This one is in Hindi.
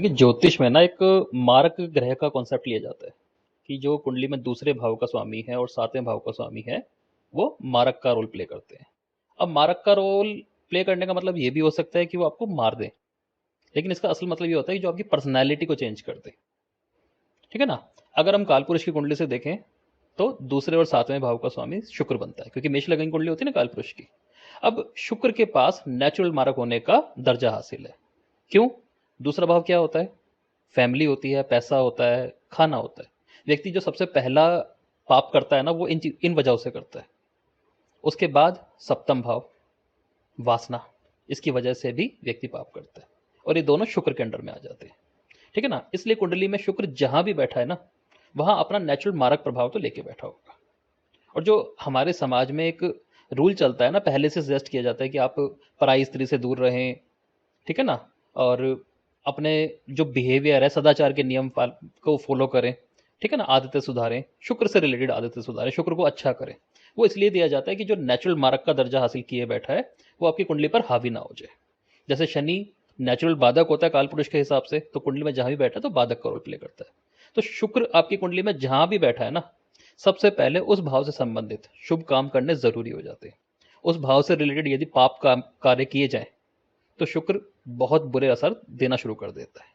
देखिए ज्योतिष में ना एक मारक ग्रह का कॉन्सेप्ट लिया जाता है कि जो कुंडली में दूसरे भाव का स्वामी है और सातवें भाव का स्वामी है वो मारक का रोल प्ले करते हैं। अब मारक का रोल प्ले करने का मतलब ये भी हो सकता है कि वो आपको मार दे, लेकिन इसका असल मतलब ये होता है कि जो आपकी पर्सनैलिटी को चेंज कर दे। ठीक है ना। अगर हम कालपुरुष की कुंडली से देखें तो दूसरे और सातवें भाव का स्वामी शुक्र बनता है, क्योंकि मेष लगन कुंडली होती है ना कालपुरुष की। अब शुक्र के पास नेचुरल मारक होने का दर्जा हासिल है। क्यों? दूसरा भाव क्या होता है? फैमिली होती है, पैसा होता है, खाना होता है। व्यक्ति जो सबसे पहला पाप करता है ना वो इन वजहों से करता है। उसके बाद सप्तम भाव, वासना, इसकी वजह से भी व्यक्ति पाप करता है, और ये दोनों शुक्र के अंडर में आ जाते हैं। ठीक है ना। इसलिए कुंडली में शुक्र जहां भी बैठा है ना, वहां अपना नेचुरल मारक प्रभाव तो लेके बैठा होगा। और जो हमारे समाज में एक रूल चलता है ना, पहले से सजेस्ट किया जाता है कि आप पराई स्त्री से दूर रहें। ठीक है ना। और अपने जो बिहेवियर है, सदाचार के नियम को फॉलो करें। ठीक है ना। आदतें सुधारें, शुक्र से रिलेटेड आदतें सुधारें, शुक्र को अच्छा करें। वो इसलिए दिया जाता है कि जो नेचुरल मार्क का दर्जा हासिल किए बैठा है वो आपकी कुंडली पर हावी ना हो जाए। जैसे शनि नेचुरल बाधक होता है काल पुरुष के हिसाब से, तो कुंडली में जहां भी बैठा है तो बाधक का रोल प्ले करता है। तो शुक्र आपकी कुंडली में जहां भी बैठा है ना, सबसे पहले उस भाव से संबंधित शुभ काम करने जरूरी हो जाते हैं। उस भाव से रिलेटेड यदि पाप का कार्य किए जाए तो शुक्र बहुत बुरे असर देना शुरू कर देता है।